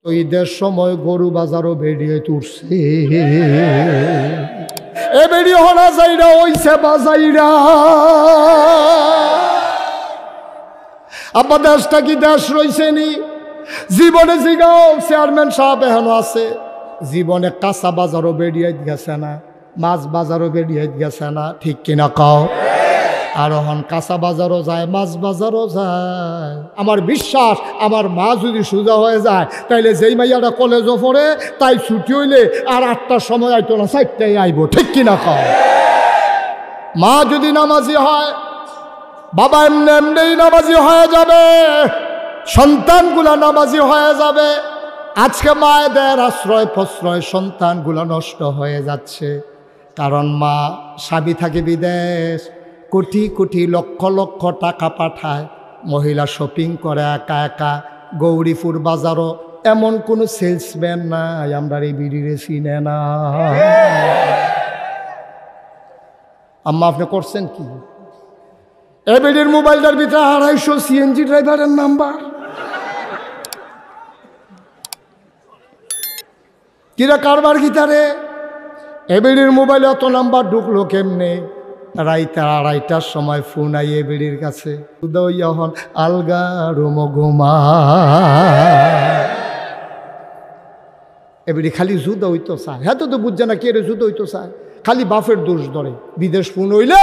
তো ঈদের সময় গরু বাজারও বেরিয়ে তুলছে এ বেরিয়ে হনা যাইরা ওইছে বাজাইরা আব্বা দেশটা কি দেশ রইছে নি জীবনে জিগাও চেয়ারম্যান সাহেব এখনো আছে জীবনে কাঁচা বাজারও বেরিয়ে গেছে না মাছ বাজারও বেরিয়ে গেছে না ঠিক কিনা কও আর হন কাঁচা বাজারও যায় মাছ বাজারও যায় আমার বিশ্বাস আমার মা যদি সোজা হয়ে যায় তাইলে যেই মাইয়াটা কলেজও পড়ে তাই ছুটি হইলে আর 8টার সময় আইতো না 4টায় আইব ঠিক কিনা কও মা যদি নামাজি হয় বাবা এমনি এমনিই নামাজি হয়ে যাবে সন্তানগুলা নামাজি হয়ে যাবে আজকে মায়েদের আশ্রয় প্রশ্রয় সন্তানগুলো নষ্ট হয়ে যাচ্ছে কারণ মা স্বামী থাকে বিদেশ কোটি কোটি লক্ষ লক্ষ টাকা পাঠায় মহিলা শপিং করে একা একা গৌরীপুর বাজারও এমন কোনো সেলসম্যান নাই আমরা এই বিড়িরে চিনে না আম্মা আপনি করছেন কি এবিডির মোবাইলটার ভিতরে 250 সিএনজি ড্রাইভারের নাম্বার কিরা কারবার গিতারে এবিডির মোবাইলে অত নাম্বার ঢুকলো কেমনে রাইতে 2:30টার সময় ফোন আই এবিডির কাছে উদয়হন আলগা রোমঘুমা এবিডি খালি জুদ হইতো চায় হ্যাঁ তো বুঝছে না কে রে জুদ হইতো চায় খালি বাপের দোষ ধরে বিদেশ ফোন হইলে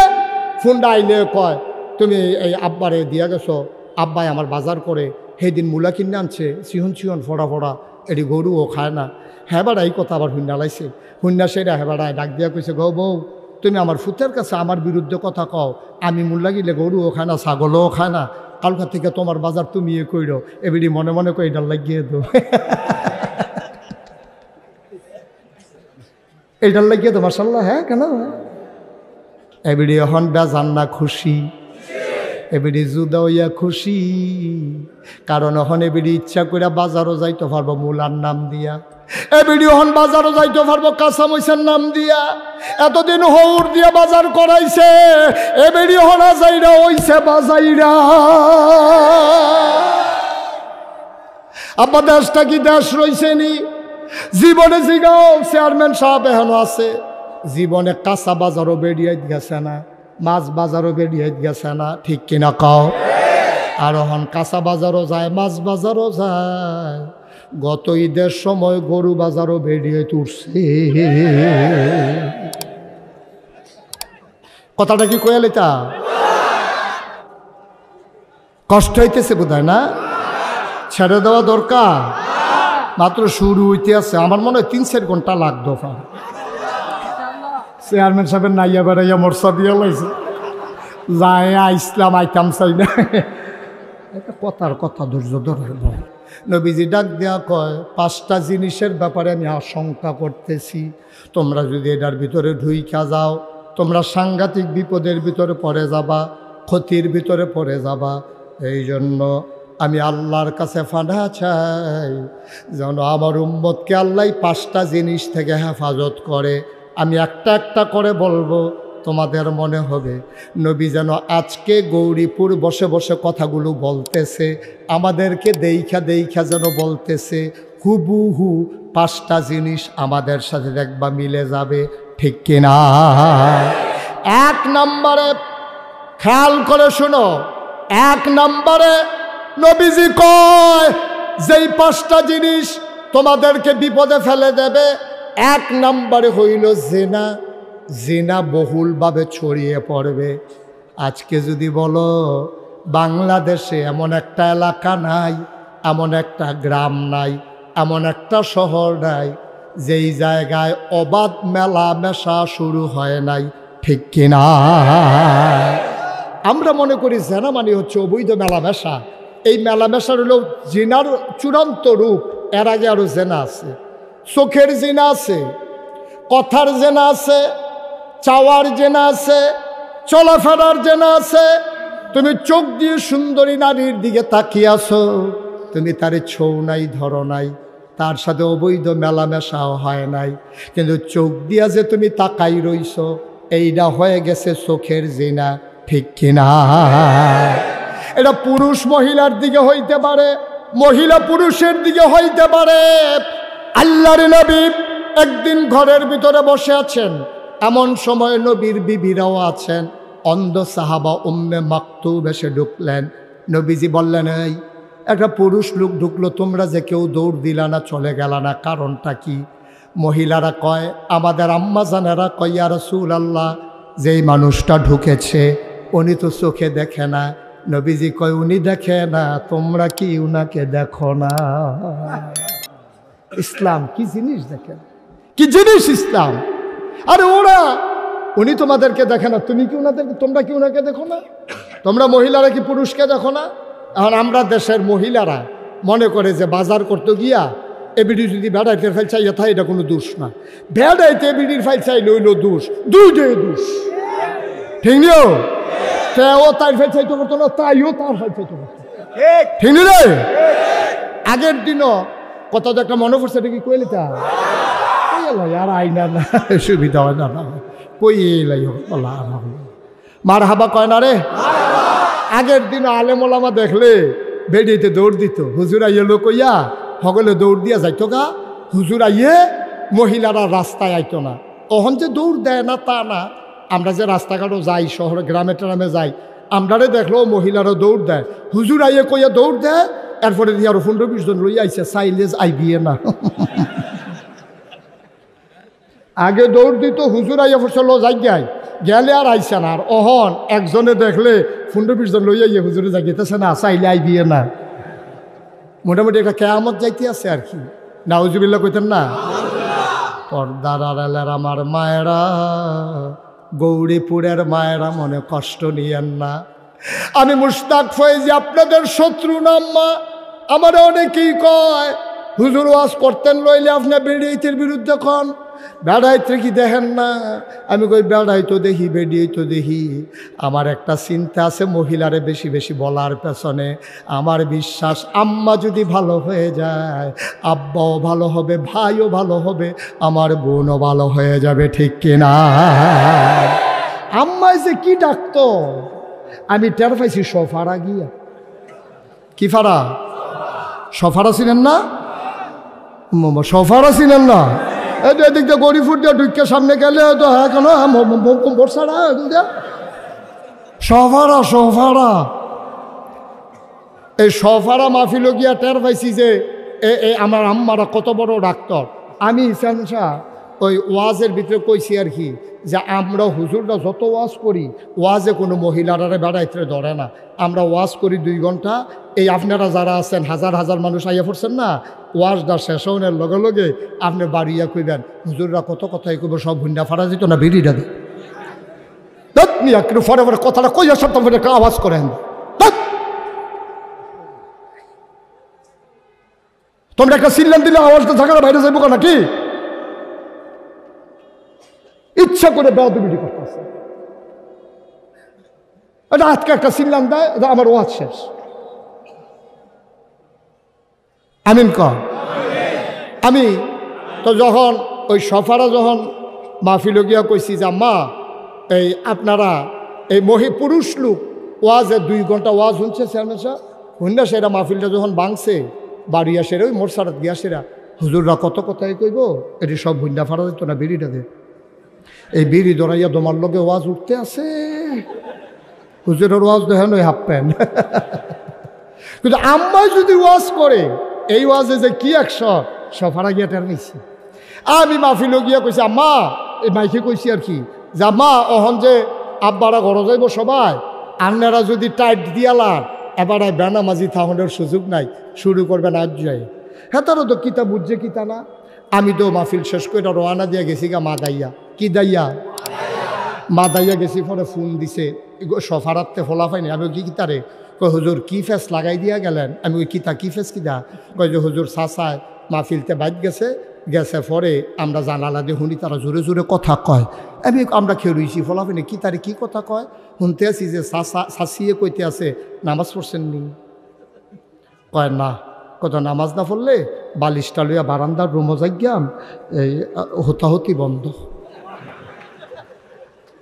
ফোনটা আইলে কয় তুমি এই আব্বারে দিয়া গেছো আব্বাই আমার বাজার করে সেদিন মূলা কিনে আনছে চিহন চিহন ফোড়া ফোড়া এটি গরুও খায় না হ্যাঁ বাড়া এই কথা আবার হুন্না লাইছে হুন্না সেটা হ্যাঁ বাড়ায় ডাক দিয়া কইছে গো বউ তুমি আমার ফুতের কাছে আমার বিরুদ্ধে কথা কও আমি মূল্যা গিলে গরুও খায় না ছাগলও খায় না কালকা থেকে তোমার বাজার তুমি এ কইরো এবিডি মনে মনে কই ডাল লাগিয়ে দো এইটার লাগিয়ে তো মাশাআল্লাহ হ্যাঁ কেন এবিডি এখন বেজান না খুশি এবিডি জুদা হইয়া খুশি কারণ এখন এবিডি ইচ্ছা করে বাজারও যাইতে পারবো মূলার নাম দিয়া এবিডি এখন বাজারও যাইতে পারবো কাঁচামরিচের নাম দিয়া এতদিন হৌর দিয়া বাজার করাইছে এবিডি হনা যাইরা ওইছে বাজাইরা আব্বা দেশটা কি দেশ রইছে নি জীবনে জিগাও চেয়ারম্যান সাহেব এখনো আছে জীবনে কাঁচা বাজারও বেরিয়ে গেছে না মাছ বাজারও বেরিয়ে গেছে না ঠিক কিনা কও আর হন কাঁচা বাজারও যায় মাছ বাজারও যায় গত ঈদের সময় গরু বাজারও বেরিয়ে তুলছে কথাটা কি কয়ে লেতা কষ্ট হইতেছে বোধহয় না ছেড়ে দেওয়া দরকার মাত্র শুরু হইতে আছে আমার মনে হয় 3-4 ঘন্টা লাগতো চেয়ারম্যান সাহেবের নাইয়া বেড়াইয়া মরসা দিয়ে লাইছে যায় ইসলাম আইতাম চাই না এটা কথার কথা ধৈর্য ধরে নবীজি ডাক দেয়া কয় 5টা জিনিসের ব্যাপারে আমি আশঙ্কা করতেছি তোমরা যদি এটার ভিতরে ঢুইকা যাও তোমরা সাংঘাতিক বিপদের ভিতরে পড়ে যাবা ক্ষতির ভিতরে পড়ে যাবা এই জন্য আমি আল্লাহর কাছে ফাঁদা চাই যেন আমার উম্মতকে আল্লাহ 5টা জিনিস থেকে হেফাজত করে আমি একটা একটা করে বলবো তোমাদের মনে হবে নবী যেন আজকে গৌরীপুর বসে বসে কথাগুলো বলতেছে আমাদেরকে দেইখা দেইখা যেন বলতেছে হুবহু 5টা জিনিস আমাদের সাথে দেখবা মিলে যাবে ঠিক কিনা 1 নম্বরে খেয়াল করে শোনো 1 নম্বরে নবীজি কয় যেই 5টা জিনিস তোমাদেরকে বিপদে ফেলে দেবে 1 নম্বরে হইল জিনা জিনা বহুলভাবে ছড়িয়ে পড়বে আজকে যদি বলো বাংলাদেশে এমন একটা এলাকা নাই এমন একটা গ্রাম নাই এমন একটা শহর নাই যেই জায়গায় অবাধ মেলামেশা শুরু হয় নাই ঠিক কিনা আমরা মনে করি জেনা মানে হচ্ছে অবৈধ মেলামেশা এই মেলামেশার হলো জিনার চূড়ান্ত রূপ এর আগে আরও জেনা আছে চোখের জেনা আছে কথার জেনা আছে চাওয়ার জেনা আছে চলাফেরার জেনা আছে তুমি চোখ দিয়ে সুন্দরী নারীর দিকে তাকিয়ে আছো তুমি তারে ছৌ নাই ধরো নাই তার সাথে অবৈধ মেলামেশাও হয় নাই কিন্তু চোখ দিয়া যে তুমি তাকাই রইছো এইটা হয়ে গেছে চোখের জেনা ঠিক কিনা এটা পুরুষ মহিলার দিকে হইতে পারে মহিলা পুরুষের দিকে হইতে পারে। আল্লাহর নবী একদিন ঘরের ভিতরে বসে আছেন, এমন সময় নবীর বিবিরাও আছেন। অন্ধ সাহাবা উম্মে মাকতুম এসে ঢুকলেন। নবীজি বললেন, এই একটা পুরুষ লোক ঢুকলো, তোমরা যে কেউ দৌড় দিলা না, চলে গেল না, কারণটা কি? মহিলারা কয়, আমাদের আম্মা জানেরা কয়, ইয়া রাসূলুল্লাহ, যেই মানুষটা ঢুকেছে উনি তো চোখে দেখে না। নবীজি কয়, উনি দেখে না, তোমরা কি উনাকে দেখো না? ইসলাম কি জিনিস দেখেন, কি জিনিস ইসলাম। আরে ওরা, উনি তোমাদেরকে দেখে না, তুমি কি উনাদেরকে, তোমরা কি উনাকে দেখো না? তোমরা মহিলারা কি পুরুষকে দেখো না? এখন আমরা দেশের মহিলারা মনে করে যে বাজার করতে গিয়া এবিডি যদি বেড়াইতে ফাইল চাই থাকে, এটা কোনো দোষ না। বেড়াইতে এবিডির ফাইল চাইলে হইল দোষ, দুইটাই দোষ, ঠিক নিও। ও তার ফাইল চাইতে করতো না, তাইও তার ফাইল চাইতে করতো, ঠিক নি রে? আগের দিনও কত একটা মনে পড়ছে, এটা কি কইলি তা আর আইনা না, সুবিধা হয় না, কই এলাই মার হাবা কয় না রে। আগের দিন আলেম ওলামা দেখলে বেডিতে দৌড় দিত, হুজুর আইয়ে লোক কইয়া সকলে দৌড় দিয়া যাইতো গা, হুজুর আইয়ে মহিলারা রাস্তায় আইতো না। তখন যে দৌড় দেয় না তা না, আমরা যে রাস্তাঘাটও যাই, শহরে গ্রামে ট্রামে যাই, আমরারে দেখলেও মহিলারা দৌড় দেয়, হুজুর আইয়ে কইয়া দৌড় দেয়। এরপরে দিয়ে আরো 15-20 জন লইয়া আইসে, সাইলেজ আইবিয়ে না। আগে দৌড় দিত, হুজুর আইয়া ফসল যাই গাই গেলে আর আইসে না। আর অহন একজনে দেখলে 15-20 জন লইয়া ইয়ে হুজুরে জাগিতেছে না, চাইলে আইবিয়ে না। মোটামুটি একটা কেয়ামত যাইতে আছে আর কি, নাউজুবিল্লাহ কইতেন না? পর্দার আড়ালের আমার মায়েরা, গৌরীপুরের মায়েরা, মনে কষ্ট নিয়েন না। আমি মুশতাক ফয়েজি, আপনাদের শত্রু নাম্মা। আমার অনেকেই কয়, হুজুর ওয়াজ করতেন লইলে আপনি বেড়াইতের বিরুদ্ধে কন, বেড়াইতে কি দেখেন না? আমি কই, বেড়াই তো দেখি, বেড়িয়ে তো দেখি। আমার একটা চিন্তা আছে মহিলারে বেশি বেশি বলার পেছনে। আমার বিশ্বাস, আম্মা যদি ভালো হয়ে যায়, আব্বাও ভালো হবে, ভাইও ভালো হবে, আমার বোনও ভালো হয়ে যাবে, ঠিক কিনা? আম্মাই যে কি ডাকতো আমি টের পাইছি সফারা গিয়া। কি ফারা? সফারা ছিলেন না? সফারা ছিলেন না? এদিক দিয়ে গরিফুর দিয়ে ঢুকে সামনে গেলে তো হ্যাঁ, কেন বর্ষারা সফারা, সফারা, এই সফারা মাহফিল গিয়া টের পাইছি যে আমার আম্মারা কত বড় ডাক্তার। আমি ইসান শাহ ওই ওয়াজের ভিতরে কইছি আর কি, যে আমরা হুজুররা যত ওয়াজ করি, ওয়াজে কোনো মহিলারা বেড়াইতে ধরে না। আমরা ওয়াজ করি 2 ঘন্টা। এই আপনারা যারা আছেন, হাজার হাজার মানুষ আইয়া পড়ছেন না, ওয়াজটা শেষ হওয়ার লগে লগে আপনি বাড়িয়া কইবেন, হুজুররা কত কথাই কইব, সব ভুন্ডা ফারা যেত না, বেরিয়ে যাবে। একটু ফরে ফরে কথাটা কইয়া সব একটা আওয়াজ করেন, তোমরা একটা সিল্লাম দিলে আওয়াজটা থাকার বাইরে যাইব নাকি? ইচ্ছা করে বেয়াদবি করতেছে। এটা আজকে একটা সিল্লাম দেয়, এটা আমার ওয়াজ শেষ। আমিন কর। আমি তো যখন ওই সফারা যখন মাহফিল গিয়া কইছি যে আম্মা, এই আপনারা এই পুরুষ লোক ওয়াজে 2 ঘন্টা ওয়াজ শুনছে, হুন্ডা সেরা মাহফিলটা যখন ভাঙছে, বাড়ি আসে ওই মোরসারাত গিয়া সেরা, হুজুররা কত কথাই কইব, এটি সব হুন্ডা ফারা দিত না, বিড়িটা দে। এই বিড়ি দৌড়াইয়া তোমার লগে ওয়াজ উঠতে আছে, হুজুরের ওয়াজ দেখেন ওই হাফ প্যান্ট। কিন্তু আম্মাই যদি ওয়াজ করে, এই ওয়াজে যে কি 100 সফারা গিয়া টের পাইছি। আমি মাহফিল গিয়া কইছি আম্মা, এই মাইকে কইছি আর কি, যে আম্মা অহন যে আব্বারা ঘর যাইব সবাই, আপনারা যদি টাইট দিয়ালার এবার বেনামাজি থাহনের সুযোগ নাই, শুরু করবেন আজ যাই। হ্যাঁ, তারও তো কিতা বুঝছে কিতা না। আমি তো মাহফিল শেষ করে রওনা দিয়া গেছি গা মাদাইয়া। কি দাইয়া? মাদাইয়া গেছি। পরে ফোন দিছে সফারাতে ফোলা পাইনি। আমি কি কিতারে কই, হুজুর কি ফেস লাগাই দিয়া গেলেন? আমি ওই কিতা কি ফেস কিতা? কই যে হুজুর চাচায় মাহফিলতে বাইক গেছে, পরে আমরা জানালা দিয়ে শুনি তারা জোরে জোরে কথা কয়। আমরা খেয়ে রইছি, ফোলা পাইনি কি তারে কি কথা কয় শুনতে আছি, যে শাসিয়ে কইতে আছে নামাজ পড়ছেন নি? কয় না। কত নামাজ না পড়লে বালিশটা লইয়া বারান্দার রুমো যাইয়াম, এই হতাহতি বন্ধ।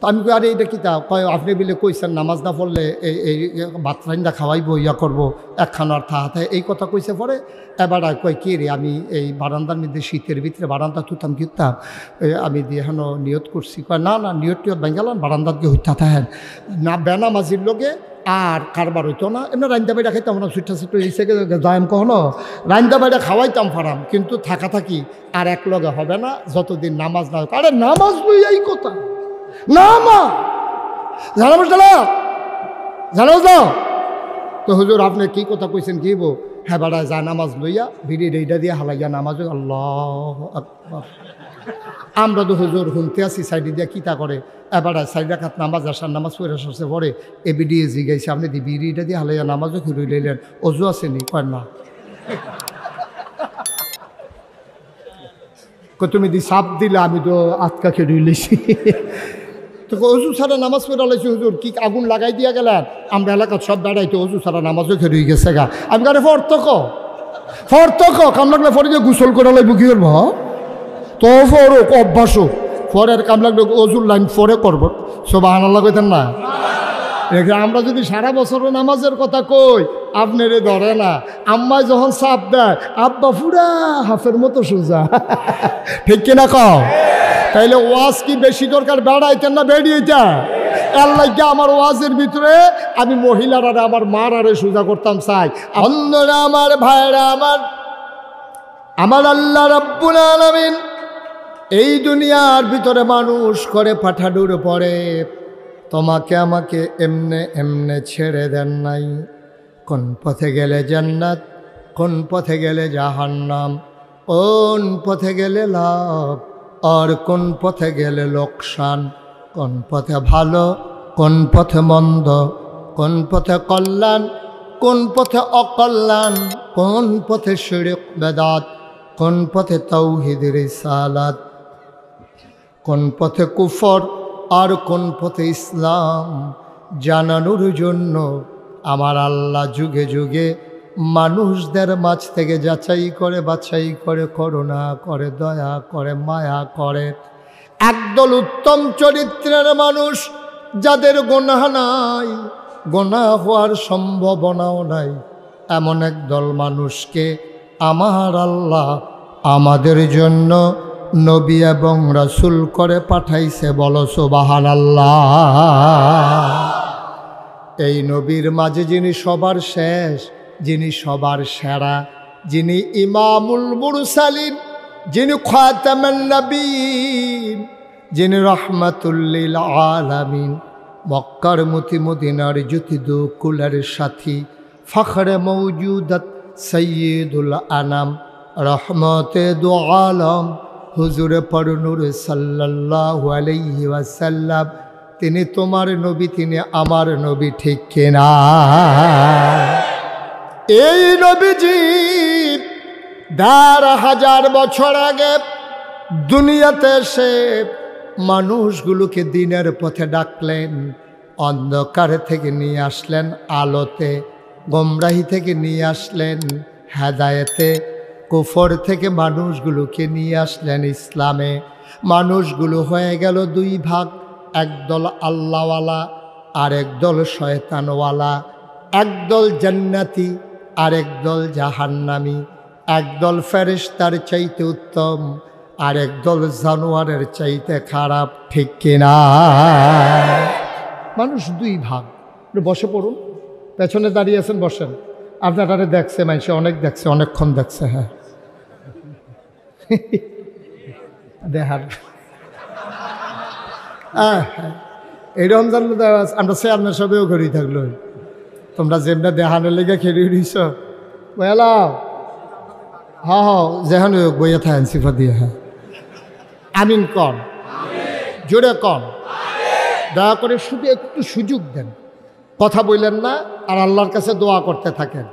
তো আমি আরে এটা কি তা কয় আপনি বিলে কইছেন নামাজ না পড়লে এই ভাত রান্দা খাওয়াইবো ইয়া করবো একখানার থাহাতে এই কথা কইছে পরে এবার কয় কি রে আমি এই বারান্দার মধ্যে শীতের ভিতরে বারান্দা তুতাম কিতাম আমি দিয়ে হেন নিয়ত করছি কয় না না নিয়ত টিয়ত ভাঙ্গালাম বারান্দার দিয়ে হইতা থাকেন না বেনামাজির লোকে আর কারবার হইতো না এমনি রান্দা বাইরা খাইতাম না সুইটা সুইটা হিসে যাইম কখনো রান্দা বাইরা খাওয়াইতাম ফারাম কিন্তু থাকা থাকি আর এক লগে হবে না যতদিন নামাজ না হোক আরে নামাজ লই এই কথা নামা জানাবো জানাবো দাও তো হুজুর আপনি কি কথা কইছেন কি বো হ্যাঁ বেড়ায় যা নামাজ লইয়া ভিড়ি রেইডা দিয়ে হালাইয়া নামাজ আল্লাহ আকবার আমরা তো হুজুর শুনতে আসি সাইডে দিয়ে কিতা করে এবার সাইড রাখাত নামাজ আসার নামাজ পড়ে আসছে পরে এ বিডিয়ে জিগাইছে আপনি দি বিড়িটা দিয়ে হালাইয়া নামাজও খেয়ে লইলেন অজু আসেনি কয় না তুমি দি সাপ দিলে আমি তো আটকা খেয়ে লইছি তো অজু ছাড়া নামাজ পড়ে লাইছি হুজুর কি আগুন লাগাই দিয়া গেলেন আমরা এলাকার সব বেড়াইতো অজু ছাড়া নামাজও খেয়ে গেছে গা আমি কারে ফর্তক কাম লাগলে ফরে যে গোসল করে লাইব কি করবো তো ফরক অভ্যাস ফরের কাম লাগলে অজুর লাইন ফরে করবো সুবহানাল্লাহ কইতেন না আমরা যদি সারা বছরও নামাজের কথা কই আপনারে ধরে না আম্মায় যখন চাপ দেয় আব্বা ফুরা হাফের মতো সোজা ঠিক কিনা কও তাইলে ওয়াজ কি বেশি দরকার বেড়াইতেন না বেরিয়েটা আল্লাহ আমার ওয়াজের ভিতরে আমি মহিলারা আমার মার আরে সোজা করতাম চাই অন্যরা আমার ভাইরা আমার আল্লাহ রাব্বুল আলামিন এই দুনিয়ার ভিতরে মানুষ করে পাঠানোর পরে তোমাকে আমাকে এমনে এমনে ছেড়ে দেন নাই কোন পথে গেলে জান্নাত কোন পথে গেলে জাহান্নাম কোন পথে গেলে লাভ আর কোন পথে গেলে লোকসান কোন পথে ভালো কোন পথে মন্দ কোন পথে কল্যাণ কোন পথে অকল্যাণ কোন পথে শিরক বেদাত কোন পথে তাওহীদ রিসালাত কোন পথে কুফর আর কোন পথে ইসলাম জানানোর জন্য আমার আল্লাহ যুগে যুগে মানুষদের মাঝ থেকে যাচাই করে বাছাই করে করুণা করে দয়া করে মায়া করে একদল উত্তম চরিত্রের মানুষ যাদের গুনাহ নাই গুনাহ হওয়ার সম্ভাবনাও নাই এমন একদল মানুষকে আমার আল্লাহ আমাদের জন্য নবী এবং রাসূল করে পাঠাইছে বলো সুবহানাল্লাহ এই নবীর মাঝে যিনি সবার শেষ যিনি সবার সেরা যিনি ইমামুল মুরসালিন যিনি খাতামুন নবীন যিনি রাহমাতুল লিল আলামিন মক্কার মতি মদিনার জ্যোতি দু কুলের সাথী ফখরে মওজুদাত সৈয়দুল আনাম রহমতে দু আলম হুজুরে পরনুর সাল্লাল্লাহু আলাইহি ওয়াসাল্লাম তিনি তোমার নবী তিনি আমার নবী ঠিক কিনা এই নবীজি ১,৫০০ বছর আগে দুনিয়াতে এসে মানুষগুলোকে দিনের পথে ডাকলেন অন্ধকার থেকে নিয়ে আসলেন আলোতে গোমরাহি থেকে নিয়ে আসলেন হেদায়েতে কুফর থেকে মানুষগুলোকে নিয়ে আসলেন ইসলামে মানুষগুলো হয়ে গেল দুই ভাগ একদল আল্লাহওয়ালা আর একদল শয়তানওয়ালা একদল জান্নাতি আর একদল জাহান্নামী একদল ফেরেশতার চাইতে উত্তম আর একদল জানোয়ারের চাইতে খারাপ ঠিক কিনা মানুষ দুই ভাগ বসে পড়ুন পেছনে দাঁড়িয়ে আছেন বসেন আপনারা দেখছে মানুষ অনেক দেখছে অনেকক্ষণ দেখছে হ্যাঁ দেখার এই রমজান আমরা চেয়ারম্যান সবেও ঘুরি থাকলো তোমরা যেমনি দেখানোর লেগে খেয়ে দিছ বয়ালাও হ্যাঁ যেখানে বইয়া থাকেন সিফা দিয়ে হ্যাঁ আমিন কন জোরে কন দয়া করে শুধু একটু সুযোগ দেন কথা বললেন না আর আল্লাহর কাছে দোয়া করতে থাকেন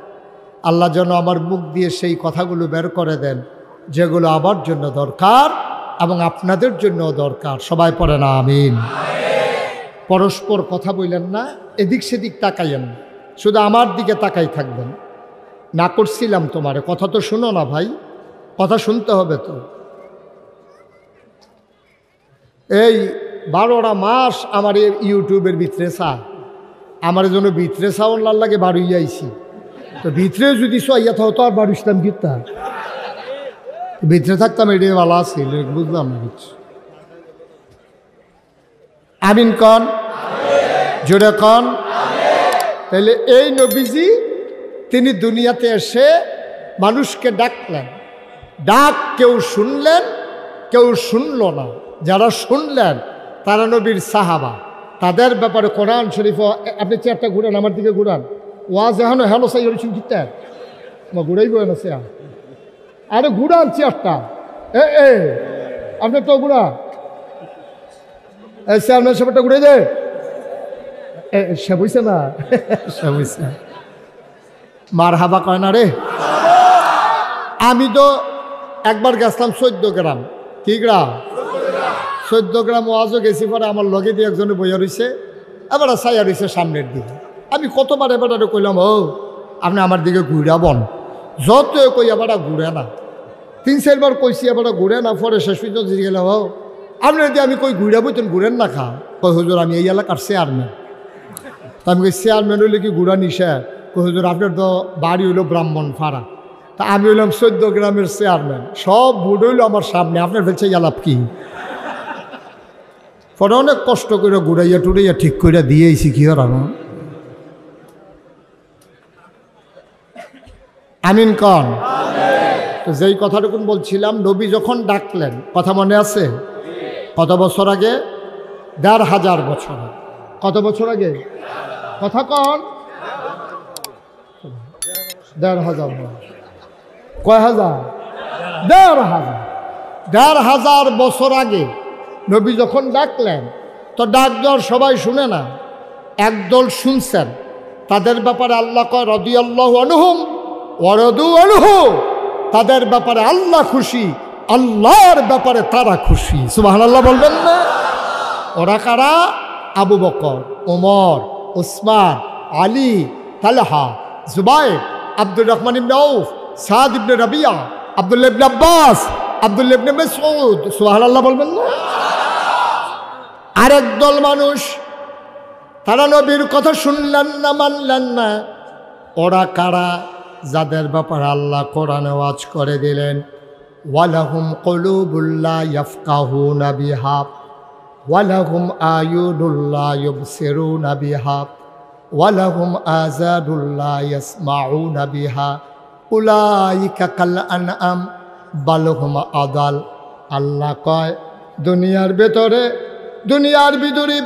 আল্লাহ যেন আমার মুখ দিয়ে সেই কথাগুলো বের করে দেন যেগুলো আমার জন্য দরকার এবং আপনাদের জন্য দরকার সবাই পড়ে না আমিন পরস্পর কথা বললেন না এদিক সেদিক তাকাইয়েন শুধু আমার দিকে তাকাই থাকবেন না করছিলাম তোমারে কথা তো শুনো না ভাই কথা শুনতে হবে তো এই 12টা মাস আমার এই ইউটিউবের ভিতরে চা আমার জন্য ভিতরে চাওয়ার লাগে বাড়ি আইছি তো ভিতরে যদি চাইয়া থাকতো আর বাড়ি ইসলাম কিতা ভিতরে থাকতাম এটাই ভালো আছিল বুঝলাম না কিছু আমিন কন জোরে কন তাহলে এই নবীজি তিনি দুনিয়াতে এসে মানুষকে ডাকলেন ডাক কেউ শুনলেন কেউ শুনল না যারা শুনলেন তারা নবীর সাহাবা তাদের ব্যাপারে কোরআন শরীফ আপনি চেয়ারটা ঘুরান আমার দিকে ঘুরান ওয়াজ এখনো হ্যালো সাই হয়েছেন কিতার ঘুরাই বই না চেয়ার আরে ঘুরান চেয়ারটা এ আপনি তো ঘুরা চেয়ারম্যান সাহেবটা ঘুরে দে সে বুঝছে না সে বুঝছে মার হাবা কয় না রে আমি তো একবার গেছিলাম 14 গ্রাম কি গ্রাম 14 গ্রাম ওয়াজও গেছি পরে আমার লগে দিয়ে একজনে বইয়া রয়েছে এবার ছাইয়া রয়েছে সামনের দিকে আমি কতবার এবার কইলাম ও আপনি আমার দিকে ঘুরাবন যত কই এবার ঘুরে না 3-4 বার কইছি এবার ঘুরে না পরে শেষ পর্যন্ত গেলাম ও আপনি যদি আমি কই ঘুরাবো তুমি ঘুরেন না খা কই হুজুর আমি এই এলাকার চেয়ারম্যান তা আমি কই চেয়ারম্যান হইলে কি ঘুরা নিশা কই হুজুর আপনার তো বাড়ি হইলো ব্রাহ্মণ ফাড়া তা আমি হইলাম 14 গ্রামের চেয়ারম্যান সব ভোট হইলো আমার সামনে আপনার ফেলছে আলাপ কি পরে অনেক কষ্ট করে ঘুরাইয়া টুরাইয়া ঠিক করে দিয়েছি কি আর আমিন কন তো যেই কথাটুকুন বলছিলাম নবী যখন ডাকলেন কথা মনে আছে কত বছর আগে 1500 বছর কত বছর আগে কথা কন 1500 কয় হাজার 1500 বছর আগে নবী যখন ডাকলেন তো ডাক দেওয়ার সবাই শুনে না একদল শুনছেন তাদের ব্যাপারে আল্লাহ কয় রাদিয়াল্লাহু আনহুম ওয়া রাদু আনহু তাদের ব্যাপারে আল্লাহ খুশি আল্লাহর ব্যাপারে তারা খুশি সুবহানাল্লাহ বলবেন না ওরা কারা আবু বকর ওমর উসমান আলী তালহা জুবাইর আব্দুর রহমান ইবনে আউফ সাদ ইবনে রাবিয়া আব্দুল্লাহ ইবনে আব্বাস আব্দুল্লাহ ইবনে মাসউদ সুবহানাল্লাহ বলবেন না আরেক দল মানুষ তারা নবীর কথা শুনলেন না মানলেন না ওরা কারা যাদের ব্যাপারে আল্লাহ কোরআনে ওয়াজ করে দিলেন ওয়ালাহুম কুলুবুল লা ইয়াফকাহুনা বিহা ওয়ালাহুম আয়ুনুল লা ইউবসিরুনা বিহা ওয়ালাহুম আযানুল লা ইয়াসমাউনা বিহা উলাইকা কাল আনআম বাল হুম আদাল আল্লাহ কয় দুনিয়ার ভিতরে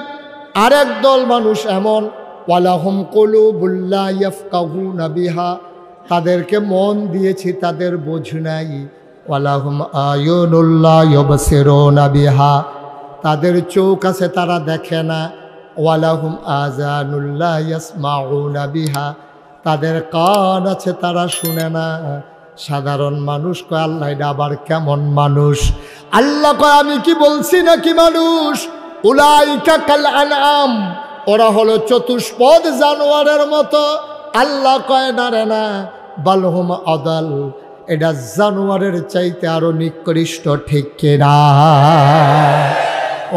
আরেক দল মানুষ এমন ওয়ালাহুম কুলুবুল লা ইয়াফকাহুনা বিহা তাদেরকে মন দিয়েছি তাদের বোঝ নাই ওয়ালাহুম আয়ুনুল লা ইউবসিরুনা বিহা তাদের চোখ আছে তারা দেখে না ওয়ালাহুম আযানুল লা ইয়াসমাউনা বিহা তাদের কান আছে তারা শুনে না সাধারণ মানুষ কয় আল্লাহ এটা আবার কেমন মানুষ আল্লাহ কয় আমি কি বলছি নাকি মানুষ উলাইকা কাল আনআম ওরা হলো চতুষ্পদ জানোয়ারের মতো আল্লাহ কয় না রে না বালহুম আদাল এটা জানোয়ারের চাইতে আরো নিকৃষ্ট ঠিক কিনা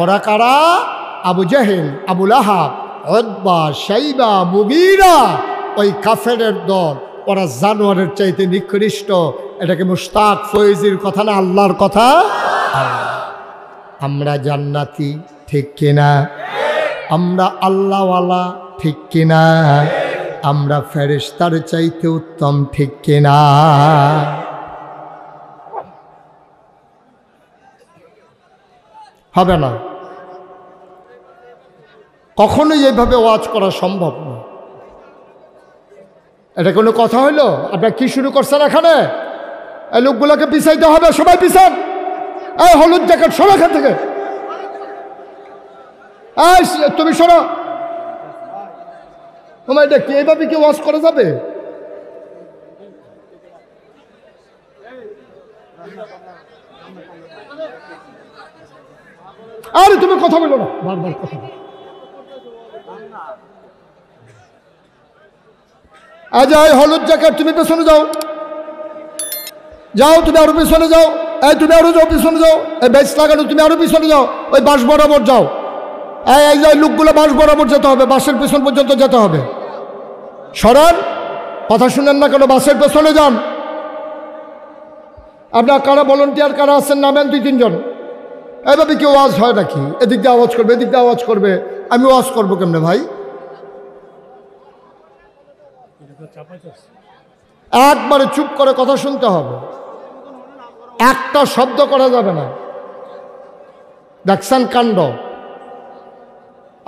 ওরা কারা আবু জাহেল আবু লাহাব উতবা শাইবা মুগীরা ওই কাফেরের দল ওরা জানোয়ারের চাইতে নিকৃষ্ট এটাকে মুশতাক ফয়েজির কথা না আল্লাহর কথা আমরা জান্নাতি ঠিক কিনা আমরা আল্লাহওয়ালা ঠিক কিনা আমরা ফেরেশতার চাইতে উত্তম ঠিক কিনা হবে না কখনোই এইভাবে ওয়াজ করা সম্ভব না এটা কোনো কথা হইল আপনার কি শুরু করছেন এখানে এই লোকগুলোকে পিছাইতে হবে সবাই পিছান এই হলুদ জ্যাকেট সবাই এখান থেকে এই তুমি শোনো তোমার এটা কি এইভাবে কি ওয়াজ করা যাবে আরে তুমি কথা বলো না বারবার কথা বলো আজ এই হলুদ জ্যাকেট তুমি পেছনে যাও যাও তুমি আরো পিছনে যাও এই তুমি আরো যাও পিছনে যাও এই বেশ লাগানো তুমি আরো পিছনে যাও ওই বাস বরাবর যাও এই যে লোকগুলো বাস বরাবর যেতে হবে, বাসের পেছন পর্যন্ত যেতে হবে। সরান, কথা শুনেন না কেন? বাসের পেছনে যান। আপনার কারা ভলান্টিয়ার কারা আছেন নামেন 2-3 জন। এইভাবে কি ওয়াজ হয় নাকি? এদিক দিয়ে আওয়াজ করবে, এদিক দিয়ে আওয়াজ করবে, আমি ওয়াজ করবো কেমনে ভাই? একবারে চুপ করে কথা শুনতে হবে, একটা শব্দ করা যাবে না। দেখছেন কাণ্ড?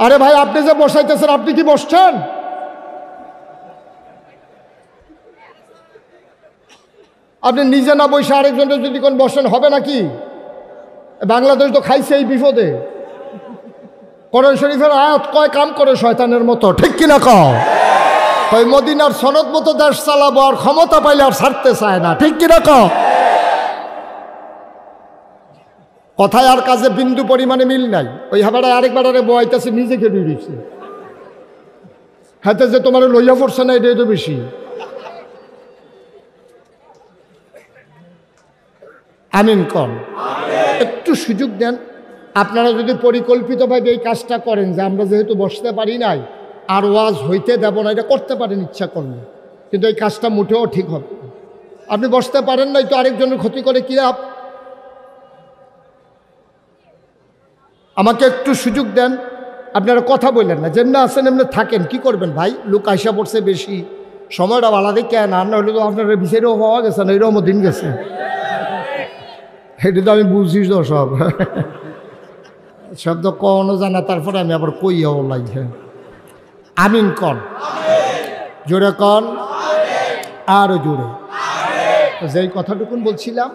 আরে ভাই, আপনি যে বসাইতেছেন, আপনি কি বসছেন? আপনি নিজে না বসে আরেকজনের যদি কোন বসেন, হবে নাকি? বাংলাদেশ তো খাইছে এই বিপদে। কোরআন শরীফের আয়াত কয় কাম করে শয়তানের মতো, ঠিক কিনা কও? ওই মদিনার সনদ মতো দেশ চালাবো, আর ক্ষমতা পাইলে আর ছাড়তে চায় না, ঠিক কিনা কও? কথায় আর কাজে বিন্দু পরিমাণে মিল নাই। ওই হাবাড়ায় আরেক বাড়ারে বয়াইতেছে, নিজেকে বেরিয়েছে হাতে যে তোমার লইয়া পড়ছে না, এটাই তো বেশি। আমিন কন। একটু সুযোগ দেন। আপনারা যদি পরিকল্পিতভাবে এই কাজটা করেন, যে আমরা যেহেতু বসতে পারি নাই আর ওয়াজ হইতে দেব না, এটা করতে পারেন ইচ্ছা করলে, কিন্তু এই কাজটা মোটেও ঠিক হবে। আপনি বসতে পারেন নাই তো আরেকজনের ক্ষতি করে কি লাভ? আমাকে একটু সুযোগ দেন। আপনারা কথা বললেন না, যেমনি আছেন এমনি থাকেন। কি করবেন ভাই? লোক আইসা পড়ছে বেশি, সময়টা আলাদা কেন? আর না হলে তো আপনারা বিচারেও হওয়া গেছে না, এরকম দিন গেছে। এটা তো আমি বুঝিস তো সব শব্দ কখনো জানা, তারপরে আমি আবার কইয়াও লাগে। আমিন কন, জোরে কন, আরো জোরে। যেই কথাটুকুন বলছিলাম,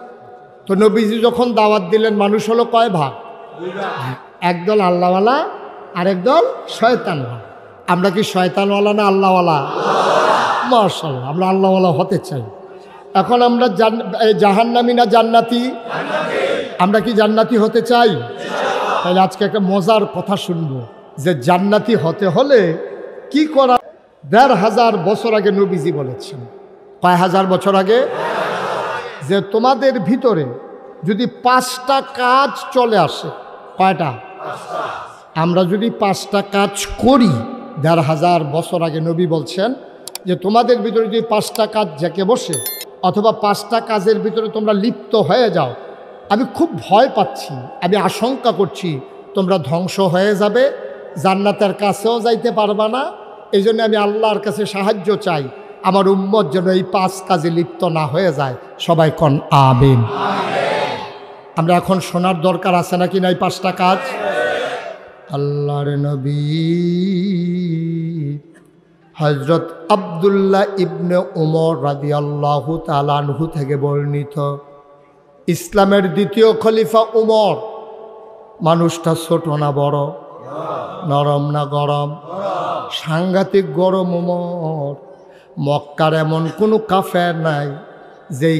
তো নবীজি যখন দাওয়াত দিলেন, মানুষ হলো কয় ভাগ? একদল আল্লাহওয়ালা আর একদল শয়তানওয়ালা। আমরা কি শয়তানওয়ালা না আল্লাহওয়ালা? মাশাআল্লাহ, আমরা আল্লাহওয়ালা হতে চাই। এখন আমরা জাহান্নামী না জান্নাতি? আমরা কি জান্নাতি হতে চাই? তাহলে আজকে একটা মজার কথা শুনবো, যে জান্নাতি হতে হলে কি করা। ১,৫০০ বছর আগে নবীজি বলেছেন। কয় হাজার বছর আগে? যে তোমাদের ভিতরে যদি 5টা কাজ চলে আসে। কয়টা? আমরা যদি 5টা কাজ করি, ১,৫০০ বছর আগে নবী বলছেন যে তোমাদের ভিতরে যদি 5টা কাজ জেকে বসে, অথবা 5টা কাজের ভিতরে তোমরা লিপ্ত হয়ে যাও, আমি খুব ভয় পাচ্ছি, আমি আশঙ্কা করছি তোমরা ধ্বংস হয়ে যাবে, জান্নাতের কাছেও যাইতে পারবা না। এই জন্য আমি আল্লাহর কাছে সাহায্য চাই, আমার উম্মত যেন এই 5 কাজে লিপ্ত না হয়ে যায়। সবাই কন আমিন। আমরা এখন শোনার দরকার আছে নাকি না এই 5টা কাজ? আল্লাহর নবী হযরত আব্দুল্লাহ ইবনে উমর রাদিয়াল্লাহু তাআলা আনহু থেকে বর্ণিত, ইসলামের দ্বিতীয় খলিফা উমর। মানুষটা ছোট না বড়? নরম না গরম? সাংঘাতিক গরম উমর। মক্কার এমন কোনো কাফের নাই যেই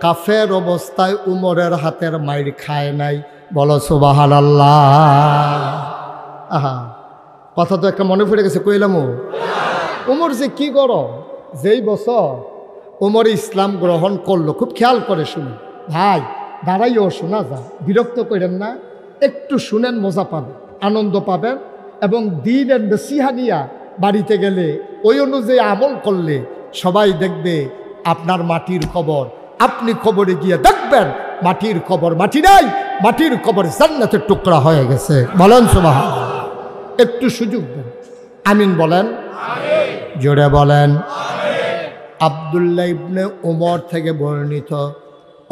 কাফের অবস্থায় উমরের হাতের মাইর খায় নাই। বলো সুবহানাল্লাহ। আহা, কথা তো একটা মনে পড়ে গেছে, কইলাম উমর যে কি গরম। যেই বছর উমর ইসলাম গ্রহণ করলো, খুব খেয়াল করে শুনুন ভাই, দাঁড়াইও শোনা যায়, বিরক্ত করেন না, একটু শুনেন, মজা পাবেন, আনন্দ পাবেন, এবং দ্বীনের নসিহা নিয়া বাড়িতে গেলে ওই অনুযায়ী আমল করলে সবাই দেখবে আপনার মাটির কবর। আপনি কবরে গিয়ে দেখবেন মাটির কবর মাটি নাই, মাটির কবর জান্নাতের টুকরা হয়ে গেছে। বলেন সুবহানাল্লাহ। একটু সুযোগ দেন, আমিন বলেন, জোরে বলেন। আব্দুল্লাহ ইবনে উমর থেকে বর্ণিত,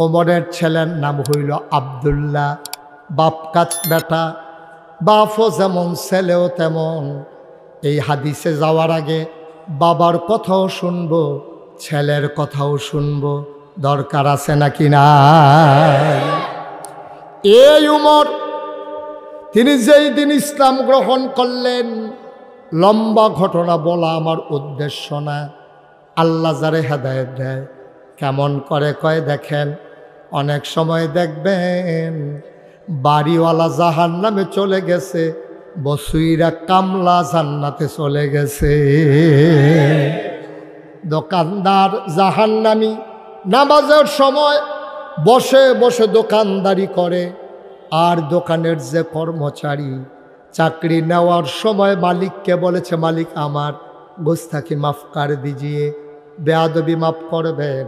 ওমরের ছেলের নাম হইল আব্দুল্লাহ। বাপ কাজ বেটা, বাপও যেমন ছেলেও তেমন। এই হাদিসে যাওয়ার আগে বাবার কথাও শুনবো, ছেলের কথাও শুনবো, দরকার আছে নাকি না? এই উমর, তিনি যেই দিন ইসলাম গ্রহণ করলেন, লম্বা ঘটনা বলা আমার উদ্দেশ্য না। আল্লাহ যারে হেদায়েত দেয় কেমন করে কয় দেখেন, অনেক সময় দেখবেন বাড়িওয়ালা জাহান্নামে চলে গেছে, বসুইরা কামলা জান্নাতে চলে গেছে। দোকানদার জাহান্নামী, নামাজের সময় বসে বসে দোকানদারি করে, আর দোকানের যে কর্মচারী চাকরি নেওয়ার সময় মালিককে বলেছে, মালিক আমার গোস্তাকি মাফ করে দিজিয়ে, বেয়াদবি মাফ করবেন,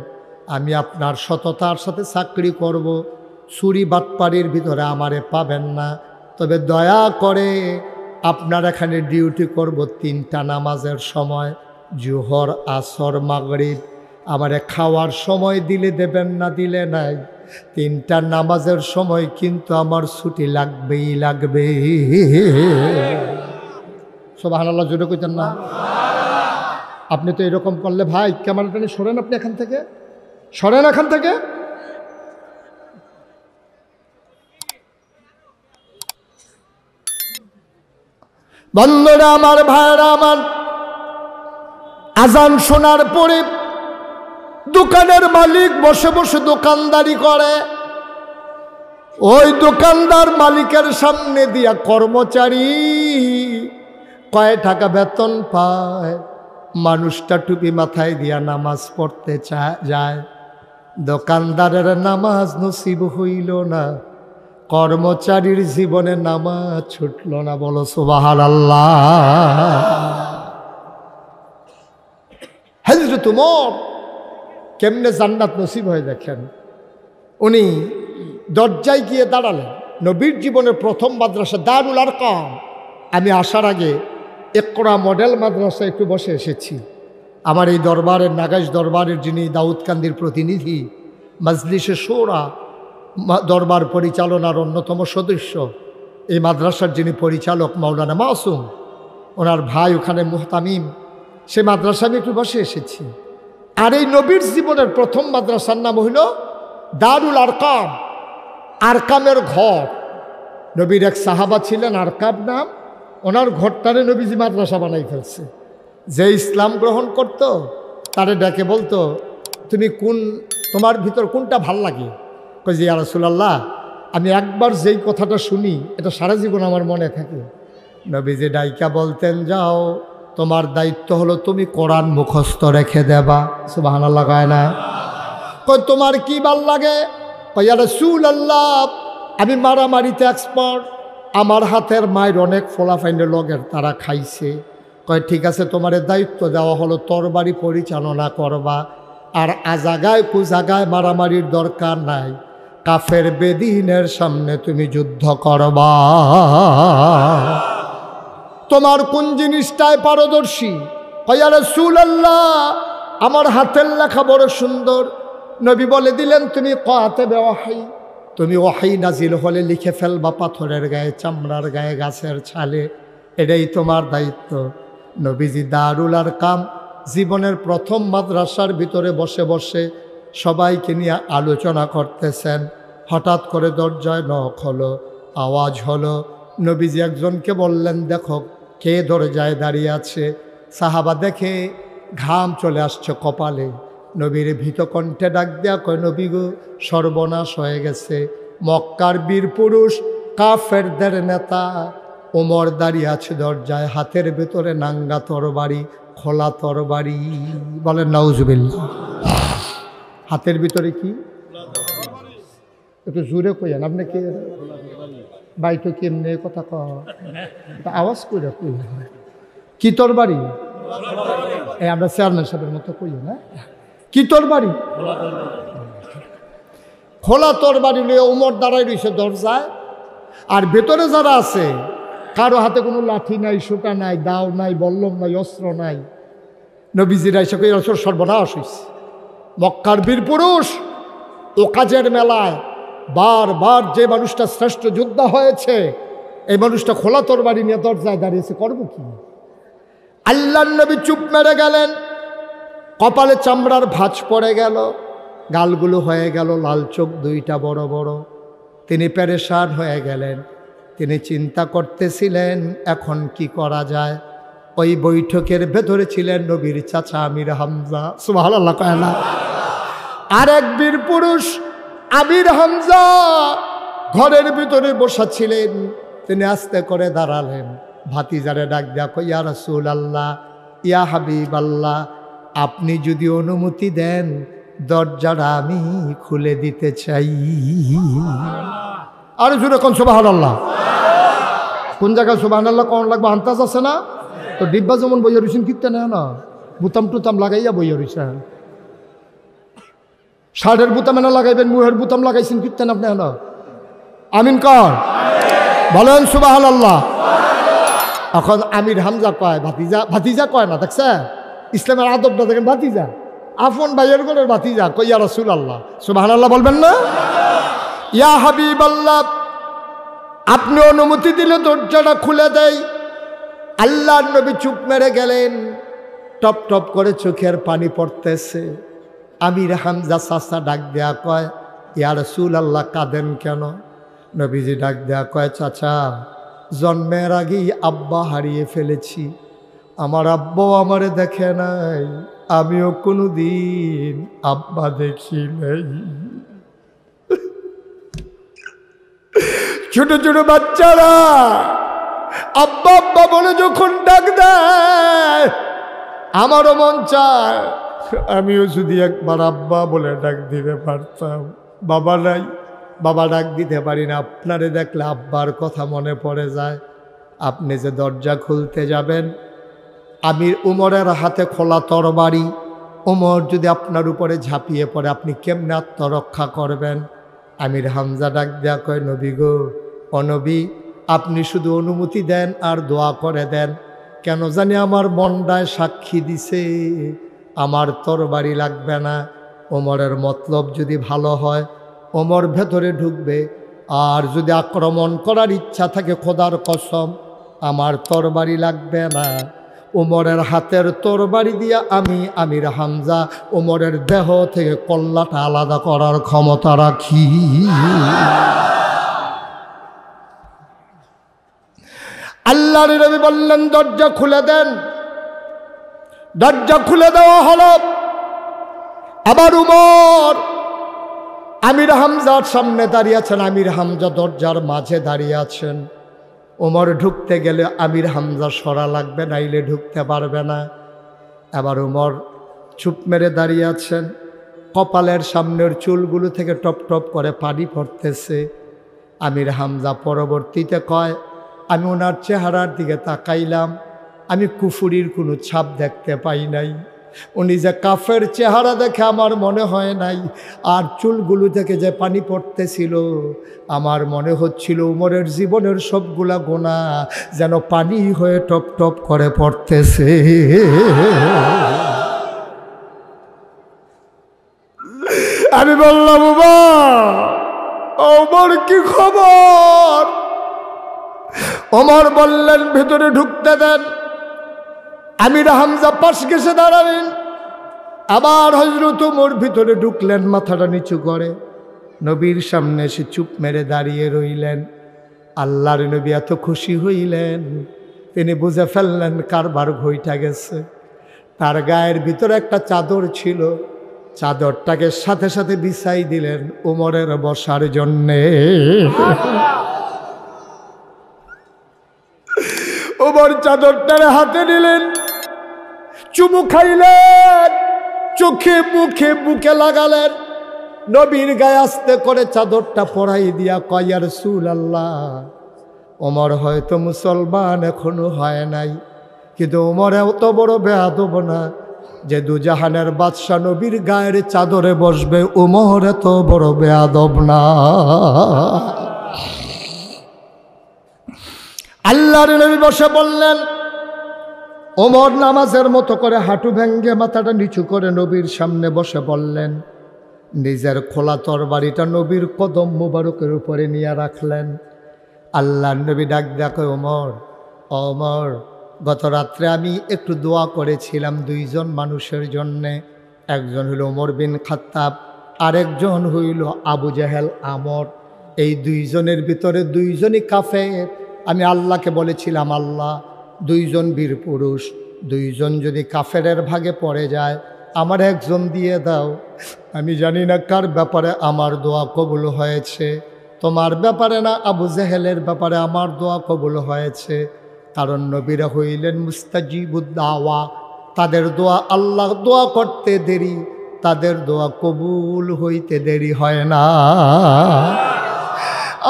আমি আপনার সততার সাথে চাকরি করব, চুরি বাটপাড়ির ভিতরে আমারে পাবেন না, তবে দয়া করে আপনার এখানে ডিউটি করব 3টা নামাজের সময়, জোহর আসর মাগরিব, আমারে খাওয়ার সময় দিলে দেবেন না দিলে নাই, 3টা নামাজের সময় কিন্তু আমার ছুটি লাগবেই লাগবে। সুবহানাল্লাহ, জোরে কইতেন না? আপনি তো এরকম করলে ভাই ক্যামেরাটা নিয়ে সরেন, আপনি এখান থেকে সরেন, এখান থেকে। বন্ধুরা আমার, ভাইরা আমার, আজান শোনার পরে দোকানের মালিক বসে বসে দোকানদারি করে। ওই দোকানদার মালিকের সামনে দিয়া কর্মচারী কয় টাকা বেতন পায়, মানুষটা টুপি মাথায় দিয়া নামাজ পড়তে যায়, দোকানদারের নামাজ নসিব হইল না, কর্মচারীর জীবনে নামাজ ছুটল না। বলো সুবহানাল্লাহ। হযরত ওমর কেমনে জান্নাত নসিব হয়ে দেখেন। উনি দরজায় গিয়ে দাঁড়ালেন। নবীর জীবনের প্রথম মাদ্রাসা দারুল আরকাম। আমি আসার আগে ইকরা মডেল মাদ্রাসায় একটু বসে এসেছি। আমার এই দরবারের, নাগাইশ দরবারের যিনি দাউদকান্দির প্রতিনিধি, মাজলিসে শোরা দরবার পরিচালনার অন্যতম সদস্য, এই মাদ্রাসার যিনি পরিচালক মাওলানা মাসুম, ওনার ভাই ওখানে মুহতামিম, সে মাদ্রাসা আমি একটু বসে এসেছি। আর এই নবীর জীবনের প্রথম মাদ্রাসার নাম হইল দারুল আরকাম, আরকামের ঘর। নবীর এক সাহাবা ছিলেন আরকাব নাম, ওনার ঘরটারে নবীজি মাদ্রাসা বানাই ফেলছে। যে ইসলাম গ্রহণ করত তারে ডেকে বলতো, তুমি তোমার ভিতর কোনটা ভাল লাগে? কই যে ইয়া রাসূলুল্লাহ, আমি একবার যেই কথাটা শুনি এটা সারা জীবন আমার মনে থাকে। নবীজি ডাইকা বলতেন, যাও, তোমার দায়িত্ব হলো তুমি কোরআন মুখস্থ রেখে দেবা। সুবহানাল্লাহ কয় না? কই তোমার কি ভাল লাগে? কই ইয়া রাসূলুল্লাহ, আমি মারামারিতে এক্সপার্ট, আমার হাতের মায়ের অনেক ফোলাফাইন্ডের লগের তারা খাইছে। কয় ঠিক আছে, তোমার দায়িত্ব দেওয়া হলো তরবারি পরিচালনা করবা, আর আজাগায় কুজাগায় মারামারির দরকার নাই, কাফের বেদিনের সামনে তুমি যুদ্ধ করবা। তোমার কোন জিনিসটায় পারদর্শী? কয় ইয়া রাসূলুল্লাহ, আমার হাতের লেখা বড় সুন্দর। নবী বলে দিলেন, তুমি কাতিবে ওয়াহী, তুমি ওয়াহী নাজিল হলে লিখে ফেলবা পাথরের গায়ে, চামড়ার গায়ে, গাছের ছালে, এটাই তোমার দায়িত্ব। নবীজি দারুল আরকাম জীবনের প্রথম মাদ্রাসার ভিতরে বসে বসে সবাইকে নিয়ে আলোচনা করতেছেন। হঠাৎ করে দরজায় নক হলো, আওয়াজ হলো। নবীজি একজনকে বললেন, দেখো কে দরজায় দাঁড়িয়ে আছে। সাহাবা দেখে ঘাম চলে আসছে কপালে। নবীর ভীত কণ্ঠে ডাক দেয়া কয়, নবী গো, সর্বনাশ হয়ে গেছে। মক্কার বীর পুরুষ কাফেরদের নেতা ওমর দাঁড়িয়ে আছে দরজায়, হাতের ভেতরে নাঙ্গা তরবারি, খোলা তরবারি। বলেন নাউজুবিল্লাহ। হাতের ভিতরে কি? একটু জোরে কইয়েন। আপনি কি বাইটো কেমনে কথা আওয়াজ করে কই? কি তরবারি? আমরা চেয়ারম্যান সাহেবের মতো কই না? কি তরবারি? খোলা তরবারি নিয়ে ওমর দাঁড়াই রয়েছে দরজায়। আর ভেতরে যারা আছে, কারো হাতে কোনো লাঠি নাই, সোটা নাই, দাও নাই, বল্লম নাই, অস্ত্র নাই। নবীজিরা এসে কই, সর্বনাশ হইছে। মক্কার বীর পুরুষ ও কাজের মেলায় বারবার যে মানুষটা শ্রেষ্ঠ যোদ্ধা হয়েছে, এই মানুষটা খোলা তরবারি নিয়ে দরজায় দাঁড়িয়েছে, করব কি? আল্লাহর নবী চুপ মেরে গেলেন। কপালে চামড়ার ভাঁজ পড়ে গেল, গালগুলো হয়ে গেল লাল, চোখ দুইটা বড় বড়। তিনি পেরেশান হয়ে গেলেন। তিনি চিন্তা করতেছিলেন এখন কি করা যায়। ওই বৈঠকের ভেতরে ছিলেন নবীর চাচা আমির হামজা। সুবহানাল্লাহ কয় না? আর এক বীর পুরুষ আমির হামজা ঘরের ভিতরে বসা ছিলেন। তিনি আস্তে করে দাঁড়ালেন, ভাতিজারে ডাক দেয়া কই, ইয়া রাসূলুল্লাহ, ইয়া হাবিবাল্লাহ, আপনি যদি অনুমতি দেন দরজাটা আমি খুলে দিতে চাই। আর জোরে কোন সুবহানাল্লাহ। কোন জায়গায় সুবহানাল্লাহ কোন লাগবে আন্তাজ আছে না? তো ডিব্বা যেমন বইয়া রয়েছেন কিনতে নেয় না, বুতাম টুতাম লাগাইয়া বইয়া রয়েছেন। শার্টের বুতাম এনে লাগাইবেন, মুহের বুতাম লাগাইছেন কিনতেন আপনি না? আমিন কর বলেন সুবহানাল্লাহ। এখন আমির হামজা কয় ভাতিজা, ভাতিজা কয় না, দেখছে ইসলামের আদবটা দেখেন, ভাতিজা আফন ভাইয়ের ঘরের ভাতিজা কই ইয়া রাসূলুল্লাহ, সুবহানাল্লাহ বলবেন না? ইয়া হাবিবাল্লাহ, আপনি অনুমতি দিলে দরজাটা খুলে দেয়। আল্লাহর নবী চুপ মেরে গেলেন, টপ টপ করে চোখের পানি পড়তেছে। আমির হামজা চাচা ডাক দেয়া কয় ইয়া রাসূলুল্লাহ কাঁদেন কেন? নবীজি ডাক দেয়া কয় চাচা, জন্মের আগেই আব্বা হারিয়ে ফেলেছি, আমার আব্বাও আমারে দেখে নাই, আমিও কোনোদিন আব্বা দেখি নাই। ছোট ছোট বাচ্চারা আব্বা আব্বা বলে যখন ডাক দেয়, আমারও মন চায় আমিও যদি একবার আব্বা বলে ডাক দিতে পারতাম। বাবা নাই, বাবা ডাক দিতে পারি না। আপনারে দেখলে আব্বার কথা মনে পড়ে যায়। আপনি যে দরজা খুলতে যাবেন, আমির উমরের হাতে খোলা তরবারি, উমর যদি আপনার উপরে ঝাঁপিয়ে পড়ে আপনি কেমনে আত্মরক্ষা করবেন? আমির হামজা ডাক দেয়া কয় নবী গো, অনবী আপনি শুধু অনুমতি দেন আর দোয়া করে দেন। কেন জানি আমার মনটায় সাক্ষী দিছে আমার তরবারি লাগবে না। ওমরের মতলব যদি ভালো হয় ওমর ভেতরে ঢুকবে, আর যদি আক্রমণ করার ইচ্ছা থাকে খোদার কসম আমার তরবারি লাগবে না। ওমরের হাতের তরবারি দিয়া আমি আমির হামজা ওমরের দেহ থেকে কল্লাটা আলাদা করার ক্ষমতা রাখি। আল্লাহর নবী বললেন দরজা খুলে দেন। দরজা খুলে দেওয়া হলো। আবার উমর আমির হামজার সামনে দাঁড়িয়ে আছেন, আমির হামজা দরজার মাঝে দাঁড়িয়ে আছেন। ওমর ঢুকতে গেলে আমির হামজা সরা লাগবে, নাইলে ঢুকতে পারবে না। আবার ওমর চুপ মেরে দাঁড়িয়ে আছেন, কপালের সামনের চুলগুলো থেকে টপ টপ করে পানি পড়তেছে। আমির হামজা পরবর্তীতে কয় আমি ওনার চেহারার দিকে তাকাইলাম, আমি কুফুরির কোনো ছাপ দেখতে পাই নাই। উনি যে কাফের চেহারা দেখে আমার মনে হয় নাই। আর চুলগুলো থেকে যে পানি পড়তেছিল আমার মনে হচ্ছিল উমরের জীবনের সবগুলা গোনা যেন পানি হয়ে টপ টপ করে পড়তেছে। আমি বললাম ওমর কি খবর? ওমর বললেন ভেতরে ঢুকতে দেন। আমির হামজা পাশ গেছে দাঁড়ালেন। আবার হযরত ওমর ভিতরে ঢুকলেন, মাথাটা নিচু করে নবীর সামনে এসে চুপ মেরে দাঁড়িয়ে রইলেন। আল্লাহর নবী এত খুশি হইলেন, তিনি বুঝে ফেললেন কারবার ঘইটা গেছে। তার গায়ের ভিতরে একটা চাদর ছিল, চাদরটাকে সাথে সাথে বিছাই দিলেন ওমরের বসার জন্যে। ওমর চাদরটারে হাতে নিলেন, চুমু খাইলেন, চোখে মুখে বুকে লাগালেন। নবীর গায়ে আস্তে করে চাদরটা পরাই দিয়া কয় ইয়া রাসূলুল্লাহ, ওমর হয়তো মুসলমান এখনো হয় নাই, কিন্তু ওমর এত বড় বেয়াদব না যে দুজাহানের বাদশা নবীর গায়ের চাদরে বসবে। ওমর এত বড় বেয়াদব না। আল্লাহর নবী বসে বললেন। ওমর নামাজের মতো করে হাঁটু ভেঙ্গে মাথাটা নিচু করে নবীর সামনে বসে বললেন। নিজের খোলা তরবারিটা নবীর কদম মুবারকের উপরে নিয়ে রাখলেন। আল্লাহর নবী ডাক দেখে ওমর, ওমর গত রাত্রে আমি একটু দোয়া করেছিলাম দুইজন মানুষের জন্যে। একজন হইল ওমর বিন খাত্তাব, আরেকজন হইল আবু জেহেল আমর। এই দুইজনের ভিতরে দুইজনই কাফের। আমি আল্লাহকে বলেছিলাম আল্লাহ দুইজন বীর পুরুষ, দুইজন যদি কাফেরের ভাগে পড়ে যায় আমার একজন দিয়ে দাও। আমি জানি না কার ব্যাপারে আমার দোয়া কবুল হয়েছে, তোমার ব্যাপারে না আবু জেহেলের ব্যাপারে আমার দোয়া কবুল হয়েছে। কারণ নবীরা হইলেন মুস্তাজিবুদ দাওয়া, তাদের দোয়া আল্লাহ দোয়া করতে দেরি, তাদের দোয়া কবুল হইতে দেরি হয় না।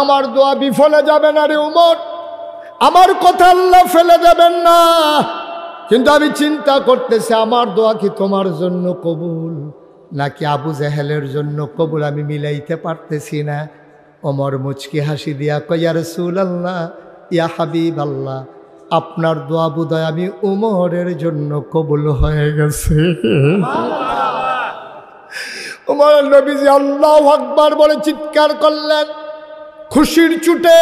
আমার দোয়া বিফলে যাবে না রে উমর। আমার কথা আল্লাহ ফেলে দেবেন না, কিন্তু আমি চিন্তা করতেছি আমার দোয়া কি তোমার জন্য কবুল নাকি আবু জেহেলের জন্য কবুল, আমি মিলাইতে পারতেছি না। ওমর মুচকি হাসি দিয়া কয়, ইয়া রাসূলুল্লাহ, ইয়া হাবিবাল্লাহ, আপনার দোয়া বোধহয় আমি উমরের জন্য কবুল হয়ে গেছে। উমর নবীজি আল্লাহু আকবার বলে চিৎকার করলেন, খুশির চুটে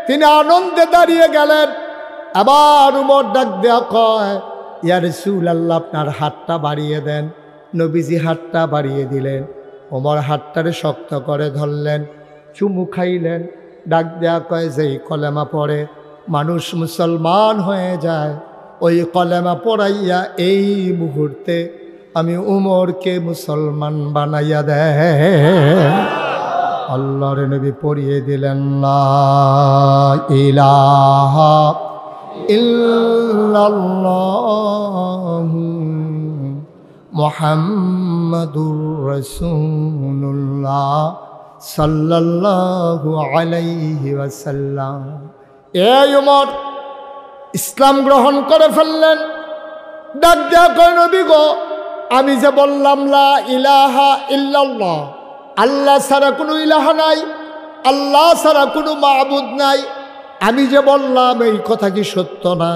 তিনি আনন্দে দাঁড়িয়ে গেলেন। আবার উমর ডাক দেয়া কয়, ইয়া রাসূলুল্লাহ, আপনার হাতটা বাড়িয়ে দেন। নবীজি হাতটা বাড়িয়ে দিলেন, ওমর হাতটারে শক্ত করে ধরলেন, চুমু খাইলেন। ডাক দেয়া কয়, যেই কলেমা পড়ে মানুষ মুসলমান হয়ে যায়, ওই কলেমা পড়াইয়া এই মুহূর্তে আমি উমরকে মুসলমান বানাইয়া দেয়। আল্লাহর নবী পড়িয়ে দিলেন, লা ইলাহা ইল্লাল্লাহু মুহাম্মাদুর রাসূলুল্লাহ সাল্লাল্লাহু আলাইহি ওয়াসাল্লাম। এই উমর ইসলাম গ্রহণ করে ফেললেন। ডাক দেয়া কয়, নবী গো, আমি যে বললাম লা ইলাহা ইল্লাল্লাহ, আল্লাহ ছাড়া কোনো ইলাহা নাই, আল্লাহ ছাড়া কোনো মাবুদ নাই, আমি যে বললাম এই কথা কি সত্য না?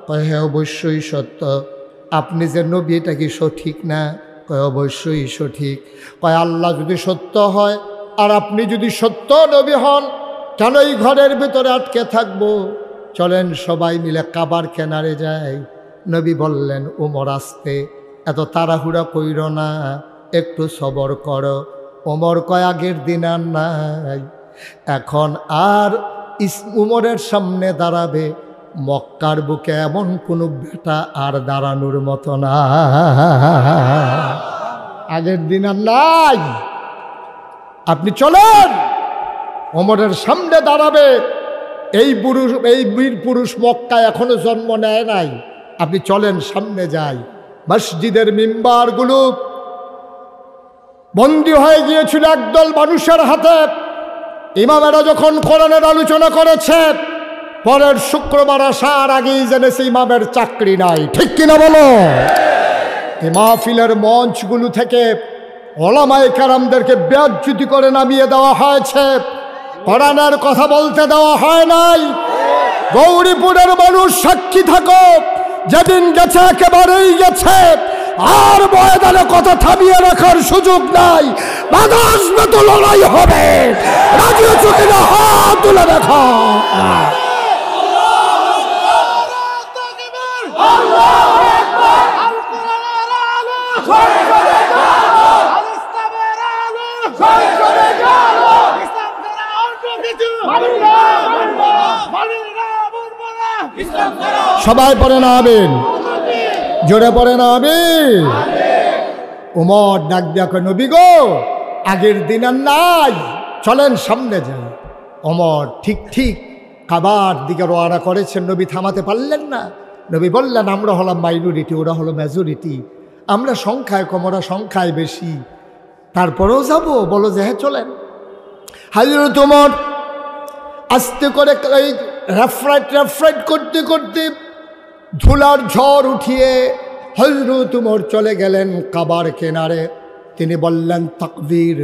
কয়, হ্যাঁ অবশ্যই সত্য। আপনি যে নবী এটা কি সঠিক না? কয়, অবশ্যই সঠিক। কয়, আল্লাহ যদি সত্য হয় আর আপনি যদি সত্য নবী হন, কেন এই ঘরের ভিতরে আটকে থাকবো? চলেন সবাই মিলে কাবার কিনারে যাই। নবী বললেন, ওমর আস্তে, এত তাড়াহুড়া কইর না, একটু সবর করো। ওমর কয়, আগের দিন আর নাই, এখন আর উমরের সামনে দাঁড়াবে মক্কার বুকে এমন কোনো বেটা আর দাঁড়ানোর মতো না। আগের দিন আর নাই, আপনি চলেন, ওমরের সামনে দাঁড়াবে এই পুরুষ, এই বীর পুরুষ মক্কায় এখনো জন্ম নেয় নাই, আপনি চলেন সামনে যাই। মসজিদের মিম্বারগুলো বন্দী হয়ে গিয়েছিল একদল মানুষের হাতে। ইমামেরা যখন কোরআনের আলোচনা করেছে, পরের শুক্রবার আসার আগেই জেনেছে ইমামের চাকরি নাই, ঠিক কিনা বলো? এই মাহফিলের মঞ্চগুলো থেকে ওলামায়ে কেরামদেরকে বেইজ্জতি করে নামিয়ে দেওয়া হয়েছে, কোরআনের কথা বলতে দেওয়া হয় নাই। গৌরীপুরের মানুষ সাক্ষী থাকো, যেদিন গেছে একেবারেই গেছে, আর ময়দানে কথা থামিয়ে রাখার সুযোগ নাই। বাধা আসবে তো লড়াই হবে, রাজি আছো কিনা হাত তুলে দেখা। সবাই পড়ে না আমিন, জোরে পড়ে না আমিন। উমর ডাক দিয়া কয়, নবী গো, আগের দিন আর নাই, চলেন সামনে যাই। ওমর ঠিক ঠিক কাবার দিকে রওনা করেছেন, নবী থামাতে পারলেন না। নবী বললেন, আমরা হলাম মাইনরিটি, ওরা হলো মেজরিটি, আমরা সংখ্যায় কম, ওরা সংখ্যায় বেশি, তারপরেও যাবো? বলো যে হ্যাঁ চলেন। হযরত ওমর আস্তে করে এই রেফরাইট করতে করতে ধুলার ঝড় উঠিয়ে হযরত ওমর চলে গেলেন কাবার কিনারে। তিনি বললেন তাকবীর,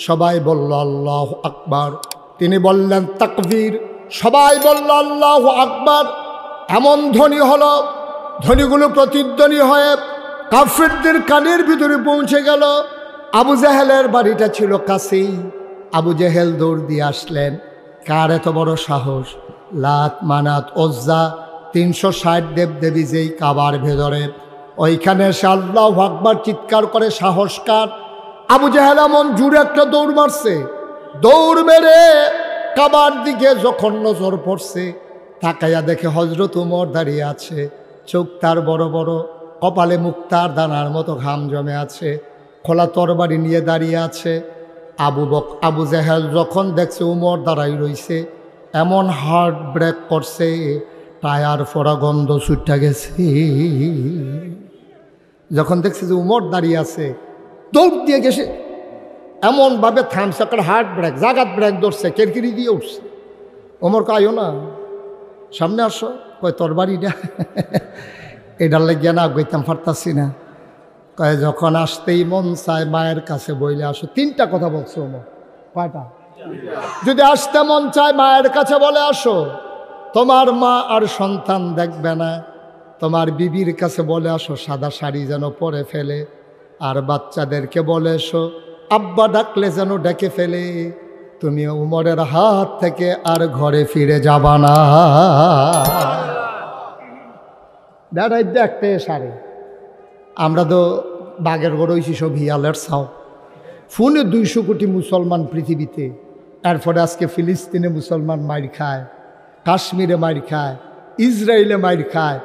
সবাই বলল আল্লাহু আকবার। তিনি বললেন তাকবীর, সবাই বলল আল্লাহু আকবার। এমন ধ্বনি হলো, ধ্বনিগুলো প্রতিধ্বনি হয়ে কাফিরদের কানের ভিতরে পৌঁছে গেল। আবু জেহেলের বাড়িটা ছিল কাছেই। আবু জেহেল দৌড় দিয়ে আসলেন। কার এত বড় সাহস? লাত, মানাত, ওজ্জা, 360 দেবদেবী যেই কাবার ভেতরে, ওইখানে এসে আল্লাহু আকবার চিৎকার করে সাহস কার? আবু জেহেল এমন জুড়ে একটা দৌড় মারছে, দৌড় মেরে কাবার দিকে যখন নজর পড়ছে, তাকাইয়া দেখে হযরত ওমর দাঁড়িয়ে আছে, চোখ তার বড় বড়, কপালে মুক্তার দানার মতো ঘাম জমে আছে, খোলা তরবারি নিয়ে দাঁড়িয়ে আছে। আবু জেহেল যখন দেখছে ওমর দাঁড়াই রইছে, এমন হার্ট ব্রেক করছে, টায়ার ফোড়া গন্ধ ছুটে গেছে। যখন দেখছে যে ওমর দাঁড়িয়ে আছে, দৌড় দিয়ে গেছে, এমনভাবে থামছে, একটা হার্ট ব্রেক, জাগাত ব্রেক ধরছে, কেরকিরি দিয়ে উঠছে। ওমর কাইও না, সামনে আসো, কয় তোর বাড়িটা এটার লেগে না গইতাম পারতাছি না। কয় যখন আসতেই মন চায় মায়ের কাছে বইলে আসো। 3টা কথা বলছো ওমর। কয়টা? যদি আসতে মন চায় মায়ের কাছে বলে আসো। তোমার মা আর সন্তান দেখবে না, তোমার বিবির কাছে বলে আসো সাদা শাড়ি যেন পরে ফেলে, আর বাচ্চাদেরকে বলে এসো আব্বা ডাকলে যেন ডেকে ফেলে। তুমি উমরের হাত থেকে আর ঘরে ফিরে যাবা না। দাঁড়াই দেখতে সারে আমরা তো বাঘের গড় হইছি সব হিয়ালের ছাও। ফোনে 200 কোটি মুসলমান পৃথিবীতে, এরপরে আজকে ফিলিস্তিনে মুসলমান মাইর খায়, কাশ্মীরে মাইর খায়, ইসরায়েলে মাইর খায়,